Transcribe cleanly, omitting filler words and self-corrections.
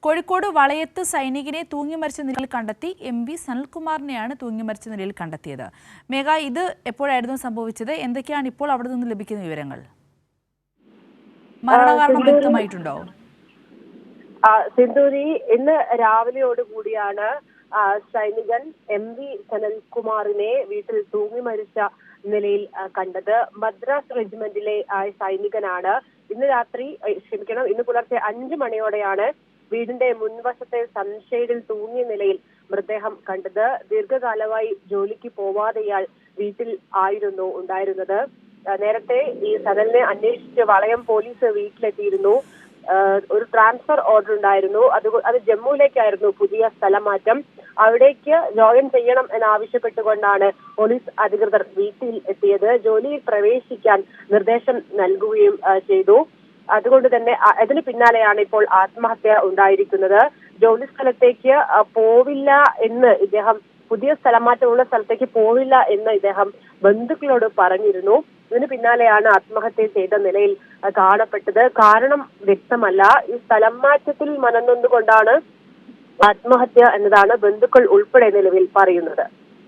കോഴിക്കോട് വളയത്ത് സൈനികനെ തൂങ്ങിമരിച്ച നിലയിൽ കണ്ടെത്തി. MP സനൽകുമാറിനെയാണ് തൂങ്ങിമരിച്ച നിലയിൽ കണ്ടെത്തിയത്. മേഘ, ഇത് എപ്പോഴായിരുന്നു സംഭവിച്ചത്? എന്തൊക്കെയാണ് ഇപ്പോൾ അവിടെ നിന്ന് ലഭിക്കുന്ന വിവരങ്ങൾ? മരണകാരണം വ്യക്തമായിട്ടുണ്ടോ? സിന്ധൂരി, ഇന്ന് രാവിലെയോടുകൂടിയാണ് സൈനികൻ MP സനൽകുമാറിനെ വീട്ടിൽ തൂങ്ങിമരിച്ച നിലയിൽ കണ്ടത്. മദ്രാസ് റെജിമെന്റിലെ സൈനികനാണ്. ഇന്ന് പുലർച്ചെ 5 മണിയോടെയാണ് വീടിന്റെ മുൻവശത്തെ സൺഷെയ്ഡിൽ തൂങ്ങിയ നിലയിൽ മൃതദേഹം കണ്ടത്. ദീർഘകാലമായി ജോലിക്ക് പോവാതെ ഇയാൾ വീട്ടിൽ ആയിരുന്നു ഉണ്ടായിരുന്നത്. നേരത്തെ ഈ സനലിനെ അന്വേഷിച്ച് വളയം പോലീസ് വീട്ടിലെത്തിയിരുന്നു. ഒരു ട്രാൻസ്ഫർ ഓർഡർ ഉണ്ടായിരുന്നു. അത് ജമ്മുവിലേക്കായിരുന്നു പുതിയ സ്ഥലമാറ്റം. അവിടേക്ക് ജോയിൻ ചെയ്യണം എന്നാവശ്യപ്പെട്ടുകൊണ്ടാണ് പോലീസ് അധികൃതർ വീട്ടിൽ എത്തിയത്. ജോലിയിൽ പ്രവേശിക്കാൻ നിർദ്ദേശം നൽകുകയും ചെയ്തു. അതുകൊണ്ട് തന്നെ അതിന് പിന്നാലെയാണ് ഇപ്പോൾ ആത്മഹത്യ ഉണ്ടായിരിക്കുന്നത്. ജോലി സ്ഥലത്തേക്ക് പോവില്ല എന്ന് ഇദ്ദേഹം, പുതിയ സ്ഥലമാറ്റമുള്ള സ്ഥലത്തേക്ക് പോവില്ല എന്ന് ഇദ്ദേഹം ബന്ധുക്കളോട് പറഞ്ഞിരുന്നു. ഇതിന് പിന്നാലെയാണ് ആത്മഹത്യ ചെയ്ത നിലയിൽ കാണപ്പെട്ടത്. കാരണം വ്യക്തമല്ല. ഈ സ്ഥലം മാറ്റത്തിൽ മനംനൊന്നുകൊണ്ടാണ് ആത്മഹത്യ എന്നതാണ് ബന്ധുക്കൾ ഉൾപ്പെടെ നിലവിൽ പറയുന്നത്.